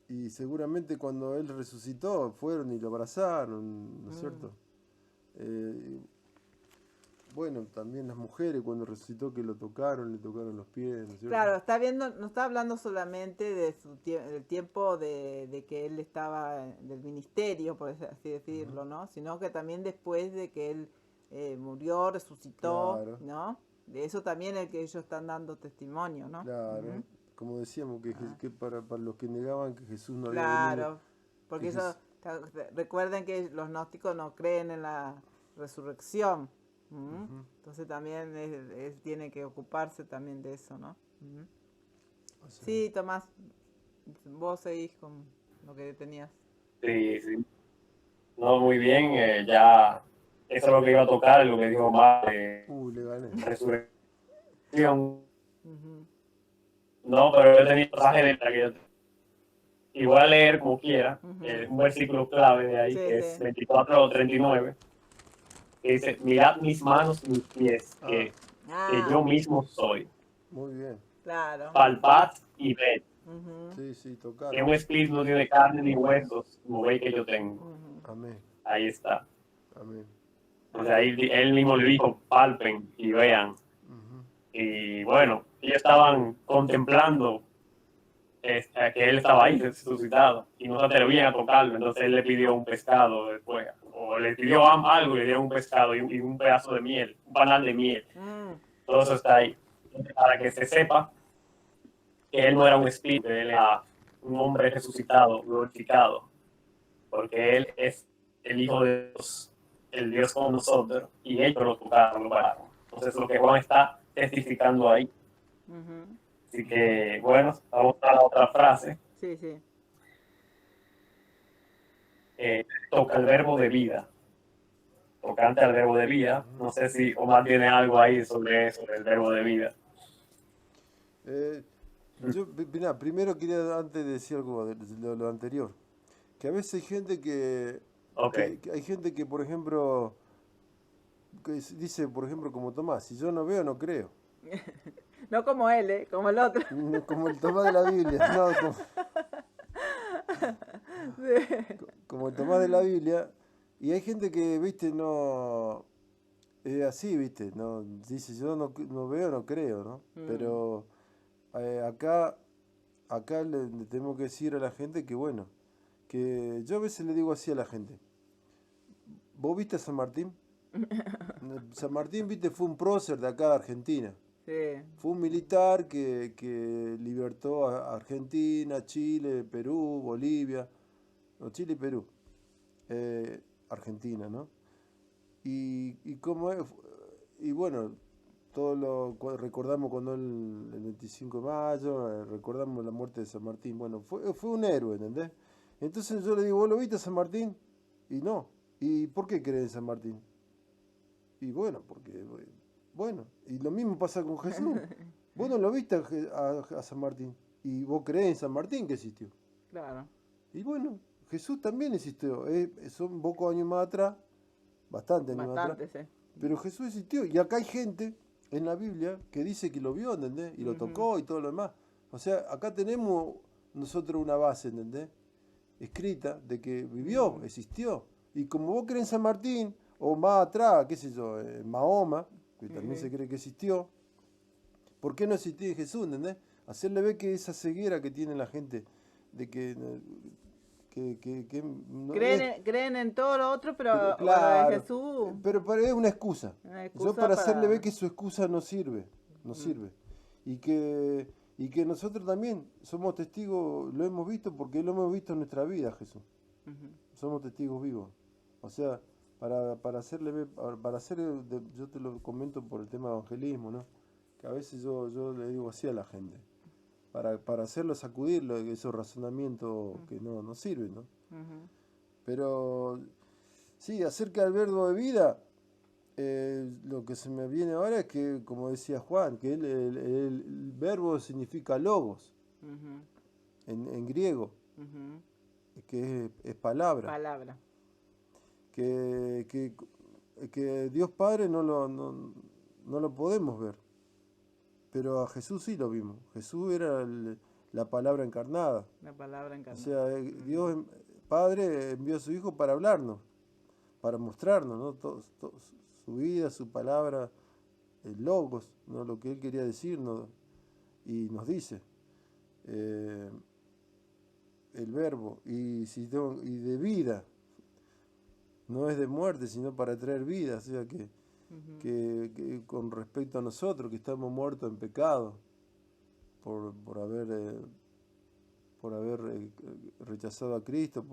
Speaker 2: y seguramente cuando él resucitó fueron y lo abrazaron, ¿no es
Speaker 1: Mm.
Speaker 2: cierto? Eh, bueno, también las mujeres cuando resucitó que lo tocaron, le tocaron los pies, ¿no es cierto?
Speaker 1: Claro, está viendo, no está hablando solamente de del tiempo de que él estaba del ministerio, por así
Speaker 2: Ujú.
Speaker 1: decirlo, ¿no? Sino que también después de que él murió, resucitó,
Speaker 2: Claro,
Speaker 1: ¿no? De eso también es que ellos están dando testimonio, ¿no?
Speaker 2: claro.
Speaker 1: Ujú.
Speaker 2: Como decíamos,
Speaker 1: Ah,
Speaker 2: que para los que negaban que Jesús no había venido,
Speaker 1: claro,
Speaker 2: que
Speaker 1: porque eso,
Speaker 2: Jesús...
Speaker 1: recuerden que los gnósticos no creen en la resurrección. ¿Mm?
Speaker 2: Ujú.
Speaker 1: Entonces también él tiene que ocuparse también de eso, ¿no? Ujú.
Speaker 2: O sea,
Speaker 1: Sí, Tomás, vos seguís con lo que tenías.
Speaker 3: Sí, sí. No, muy bien. Ya, eso es lo que iba a tocar, lo que dijo más de
Speaker 2: le gané.
Speaker 3: resurrección.
Speaker 1: Ujú,
Speaker 3: No, pero yo tenía un pasaje de la que yo y voy a leer como quiera,
Speaker 1: ujú.
Speaker 3: un versículo clave de ahí,
Speaker 1: Sí,
Speaker 3: que es
Speaker 1: sí.
Speaker 3: 24 o 39, que dice, mirad mis manos y mis pies,
Speaker 2: Ah,
Speaker 3: que yo
Speaker 1: Ah,
Speaker 3: mismo soy.
Speaker 2: muy bien.
Speaker 1: claro.
Speaker 3: Palpad y ved,
Speaker 1: Ujú,
Speaker 2: Sí, sí,
Speaker 3: que
Speaker 2: tocar.
Speaker 3: un espíritu no tiene carne ni huesos, como veis que yo tengo.
Speaker 1: ujú.
Speaker 2: Amén,
Speaker 3: Ahí está.
Speaker 2: amén.
Speaker 3: O sea, ahí él mismo le dijo, palpen y vean.
Speaker 2: Ujú.
Speaker 3: Y bueno, ellos estaban contemplando que él estaba ahí resucitado y no se atrevían a tocarlo. Entonces él le pidió un pescado después, o le pidió algo y le dieron un pescado y un pedazo de miel, un panal de miel.
Speaker 1: Mm,
Speaker 3: Todo eso está ahí. Para que se sepa que él no era un espíritu, él era un hombre resucitado, glorificado, porque él es el Hijo de Dios, el Dios con nosotros, y ellos lo tocaron, lo pararon. Entonces lo que Juan está testificando ahí.
Speaker 1: ujú.
Speaker 3: Así que, bueno, vamos a la otra frase.
Speaker 1: Sí, sí.
Speaker 3: Toca el verbo de vida, tocante al verbo de vida. No sé si Omar tiene algo ahí sobre eso, del verbo de vida.
Speaker 2: Eh, mira, primero quería antes decir algo de lo anterior, que a veces hay gente
Speaker 3: Ok,
Speaker 2: que hay gente que, por ejemplo, dice, por ejemplo, como Tomás, si yo no veo, no creo.
Speaker 1: No como él, ¿eh? Como el otro.
Speaker 2: No, como el Tomás de la Biblia, no,
Speaker 1: Sí.
Speaker 2: como el Tomás de la Biblia. Y hay gente que, viste, no, es así, viste, no, dice, yo no veo, no creo, ¿no?
Speaker 1: Mm,
Speaker 2: Pero acá le tenemos que decir a la gente que, bueno, que yo a veces le digo así a la gente, ¿vos viste a San Martín? San Martín, viste, fue un prócer de acá de Argentina.
Speaker 1: sí.
Speaker 2: Fue un militar que libertó a Argentina, Chile, Perú, Bolivia, no, Chile y Perú, Argentina, ¿no? Y como y bueno, recordamos cuando el 25 de mayo, recordamos la muerte de San Martín. Bueno, fue un héroe, ¿entendés? Entonces yo le digo, ¿vos lo viste a San Martín? Y no. ¿Y por qué crees en San Martín? Y bueno, porque, bueno, y lo mismo pasa con Jesús. Vos no lo viste a San Martín. Y vos creés en San Martín que existió.
Speaker 1: Claro.
Speaker 2: Y bueno, Jesús también existió. Son pocos años más atrás, bastante años más atrás.
Speaker 1: Bastante, sí.
Speaker 2: Pero Jesús existió. Y acá hay gente en la Biblia que dice que lo vio, ¿entendés? Y lo
Speaker 1: Ujú,
Speaker 2: tocó y todo lo demás. O sea, acá tenemos nosotros una base, ¿entendés? Escrita de que vivió,
Speaker 1: ujú,
Speaker 2: existió. Y como vos crees en San Martín, o más atrás, qué sé yo, Mahoma, que también se
Speaker 1: ujú.
Speaker 2: cree que existió, ¿por qué no existía en Jesús, ¿entendés? Hacerle ver que esa ceguera que tiene la gente, de que no es.
Speaker 1: Creen en todo lo otro,
Speaker 2: Pero
Speaker 1: pero lo de
Speaker 2: claro,
Speaker 1: Jesús,
Speaker 2: pero es una excusa.
Speaker 1: una
Speaker 2: Yo
Speaker 1: excusa
Speaker 2: para hacerle ver
Speaker 1: para...
Speaker 2: que su excusa no sirve, no
Speaker 1: Ujú,
Speaker 2: sirve. Y que nosotros también somos testigos, lo hemos visto porque lo hemos visto en nuestra vida, Jesús.
Speaker 1: ujú.
Speaker 2: Somos testigos vivos. O sea, para hacerle ver, para hacer, yo te lo comento por el tema de evangelismo, ¿no? Que a veces yo le digo así a la gente. para hacerlo sacudirlo, esos razonamientos que no sirven, ¿no?
Speaker 1: Ujú.
Speaker 2: Pero sí, acerca del verbo de vida, lo que se me viene ahora es que, como decía Juan, que el verbo significa logos
Speaker 1: Ujú.
Speaker 2: en griego,
Speaker 1: Ujú.
Speaker 2: que es palabra,
Speaker 1: Palabra.
Speaker 2: que, que, que Dios Padre no lo podemos ver, pero a Jesús sí lo vimos. Jesús era la palabra encarnada.
Speaker 1: La palabra
Speaker 2: O
Speaker 1: encarnada.
Speaker 2: sea, Dios Padre envió a su Hijo para hablarnos, para mostrarnos, ¿no? Su vida, su palabra, el logos, ¿no? Lo que Él quería decirnos y nos dice. eh, el verbo y de vida, no es de muerte, sino para traer vida. O sea
Speaker 1: Ujú.
Speaker 2: que con respecto a nosotros que estamos muertos en pecado por haber rechazado a Cristo,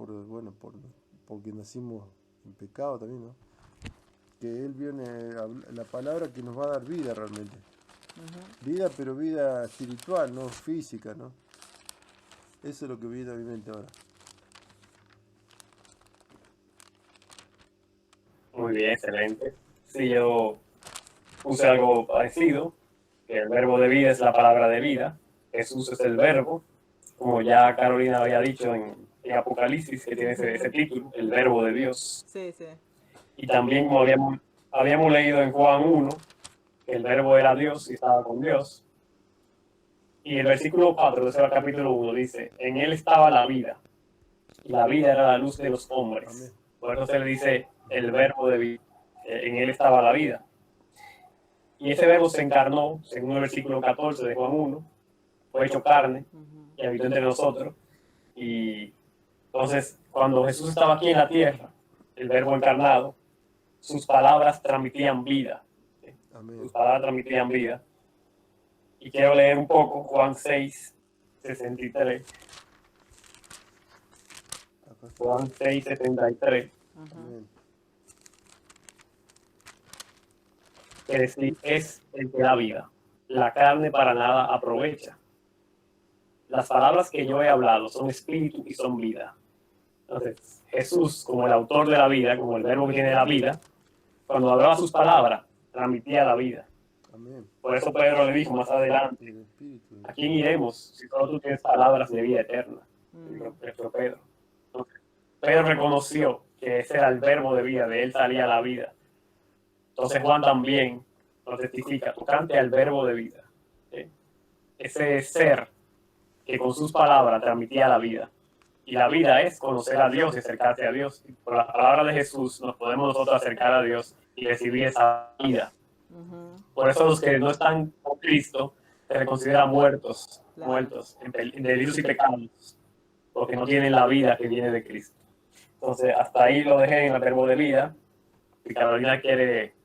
Speaker 2: porque nacimos en pecado también, ¿no? Que Él viene la palabra que nos va a dar vida realmente.
Speaker 1: Ujú.
Speaker 2: Vida, pero vida espiritual, no física, ¿no? Eso es lo que viene a mi mente ahora.
Speaker 3: Muy bien, excelente. Sí, yo puse algo parecido, que el verbo de vida es la palabra de vida, Jesús es el verbo, como ya Carolina había dicho en Apocalipsis, que tiene ese título, el verbo de Dios.
Speaker 1: Sí, sí.
Speaker 3: Y también como habíamos leído en Juan 1, que el verbo era Dios y estaba con Dios. Y el versículo 4 de ese capítulo 1 dice, en él estaba la vida, y la vida era la luz de los
Speaker 2: Amén.
Speaker 3: hombres. Por eso se le dice el verbo de vida, en él estaba la vida. Y ese verbo se encarnó, según el versículo 14 de Juan 1, fue hecho carne
Speaker 1: Ujú.
Speaker 3: y habitó entre nosotros. Y entonces, cuando Jesús estaba aquí en la tierra, el verbo encarnado, sus palabras transmitían vida. ¿Sí?
Speaker 2: Amén.
Speaker 3: Sus palabras transmitían vida. Y quiero leer un poco Juan 6, 63.
Speaker 2: Acá está.
Speaker 3: Juan 6, 73.
Speaker 1: Ujú.
Speaker 2: Amén.
Speaker 3: Que decir, es el que da vida. La carne para nada aprovecha. Las palabras que yo he hablado son espíritu y son vida. Entonces, Jesús, como el autor de la vida, como el verbo que tiene la vida, cuando hablaba sus palabras, transmitía la vida.
Speaker 2: Amén.
Speaker 3: Por eso Pedro le dijo más adelante,
Speaker 2: El Espíritu de
Speaker 3: ¿a
Speaker 2: Dios.
Speaker 3: quién iremos si solo tú tienes palabras de vida eterna?
Speaker 1: Ujú.
Speaker 3: Nuestro Pedro. Entonces, Pedro reconoció que ese era el verbo de vida, de él salía la vida. Entonces Juan también nos testifica, tocante al verbo de vida. ¿Sí? Ese ser que con sus palabras transmitía la vida. Y la vida es conocer a Dios y acercarse a Dios. Y por la palabra de Jesús nos podemos nosotros acercar a Dios y recibir esa vida.
Speaker 1: Ujú.
Speaker 3: Por eso los que no están con Cristo se les considera muertos,
Speaker 1: Claro.
Speaker 3: muertos en delitos y pecados, porque no tienen la vida que viene de Cristo. Entonces, hasta ahí lo dejé en el verbo de vida. Si Carolina quiere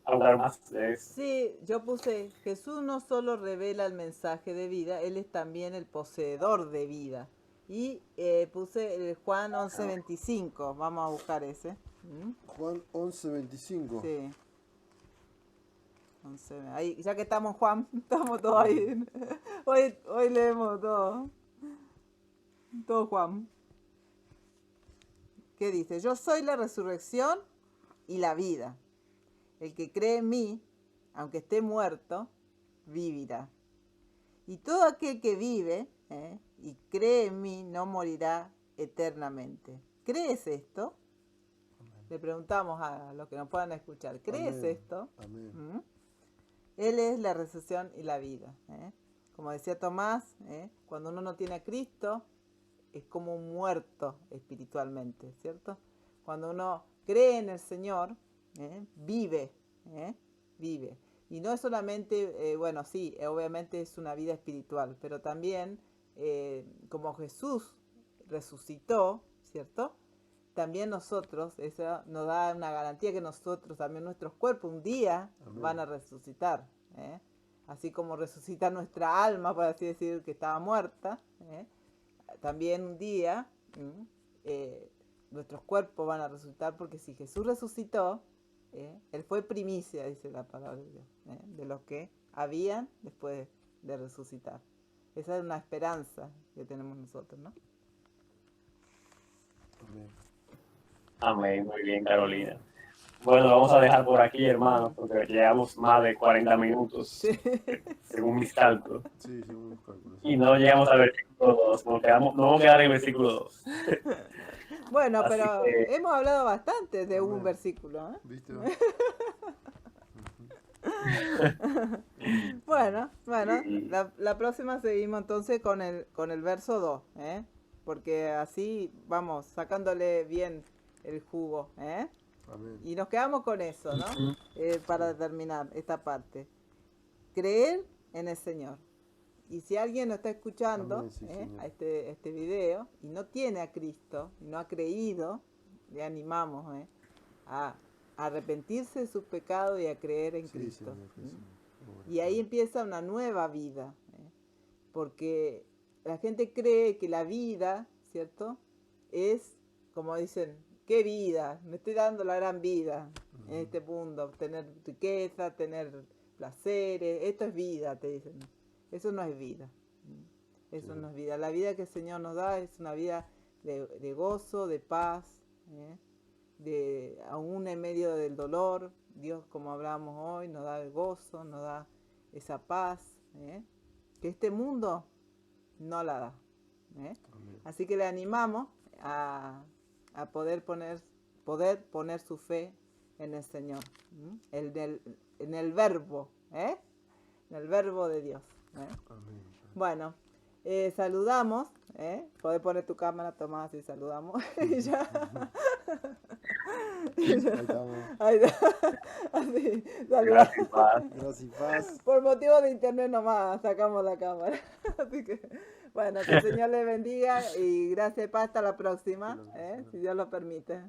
Speaker 3: hablar más de eso.
Speaker 1: Sí, yo puse, Jesús no solo revela el mensaje de vida, Él es también el poseedor de vida. Y puse Juan 11:25, vamos a buscar ese. ¿Mm?
Speaker 2: Juan 11:25.
Speaker 1: Sí, 11, ahí, ya que estamos Juan, estamos todos ahí. Hoy leemos todo Juan. ¿Qué dice? Yo soy la resurrección y la vida. El que cree en mí, aunque esté muerto, vivirá. Y todo aquel que vive y cree en mí no morirá eternamente. ¿Crees esto? Le preguntamos a los que nos puedan escuchar. ¿Crees
Speaker 2: Amén.
Speaker 1: esto?
Speaker 2: Amén.
Speaker 1: ¿Mm? Él es la resurrección y la vida. Como decía Tomás, cuando uno no tiene a Cristo, es como un muerto espiritualmente, ¿cierto? Cuando uno cree en el Señor, vive, vive. Y no es solamente, bueno, sí, obviamente es una vida espiritual, pero también como Jesús resucitó, ¿cierto? También nosotros, eso nos da una garantía que nosotros, también nuestros cuerpos, un día
Speaker 2: Amén.
Speaker 1: van a resucitar. Así como resucita nuestra alma, por así decir, que estaba muerta, también un día nuestros cuerpos van a resucitar, porque si Jesús resucitó, Él fue primicia, dice la palabra de Dios, de los que habían después de resucitar. Esa es una esperanza que tenemos nosotros, ¿no?
Speaker 2: Amén.
Speaker 3: Amén, muy bien, Carolina. Bueno, lo vamos a dejar por aquí, hermano, porque llevamos más de 40 minutos,
Speaker 1: Sí.
Speaker 3: según mis cálculos.
Speaker 2: Sí, según los cálculos.
Speaker 3: Y no llegamos al versículo 2, porque nos vamos a quedar en el versículo 2.
Speaker 1: Bueno,
Speaker 3: Así
Speaker 1: pero
Speaker 3: que,
Speaker 1: hemos hablado bastante de un
Speaker 2: Amén.
Speaker 1: versículo, ¿eh?
Speaker 2: ¿Viste?
Speaker 1: Bueno,
Speaker 3: y-
Speaker 1: la próxima seguimos entonces con el verso 2, ¿eh? Porque así vamos sacándole bien el jugo, ¿eh?
Speaker 2: Amén.
Speaker 1: Y nos quedamos con eso, ¿no? Para terminar esta parte. Creer en el Señor. Y si alguien nos está escuchando
Speaker 2: Amén, sí, Señor.
Speaker 1: a este video y no tiene a Cristo, y no ha creído, le animamos a arrepentirse de sus pecados y a creer en
Speaker 2: Sí,
Speaker 1: Cristo.
Speaker 2: Señor Jesús.
Speaker 1: Y ahí empieza una nueva vida, porque la gente cree que la vida, ¿cierto? Es, como dicen, ¿qué vida? Me estoy dando la gran vida en este mundo, tener riqueza, tener placeres, esto es vida, te dicen. Eso no es vida. Eso
Speaker 2: Sí.
Speaker 1: no es vida. La vida que el Señor nos da es una vida de gozo, de paz, aún en medio del dolor. Dios, como hablábamos hoy, nos da el gozo, nos da esa paz, que este mundo no la da.
Speaker 2: Amén.
Speaker 1: Así que le animamos a poder poner su fe en el Señor, en el verbo, en el verbo de Dios.
Speaker 2: Amén.
Speaker 1: Bueno, saludamos, podés poner tu cámara, Tomás, y saludamos. Y ya.
Speaker 2: Ahí estamos.
Speaker 1: Ahí está. Así, saludamos.
Speaker 3: gracias, paz.
Speaker 2: Gracias y paz.
Speaker 1: Por motivos de internet nomás sacamos la cámara. Así que, bueno, que el Señor le bendiga y gracias, paz, hasta la próxima, si Dios lo permite.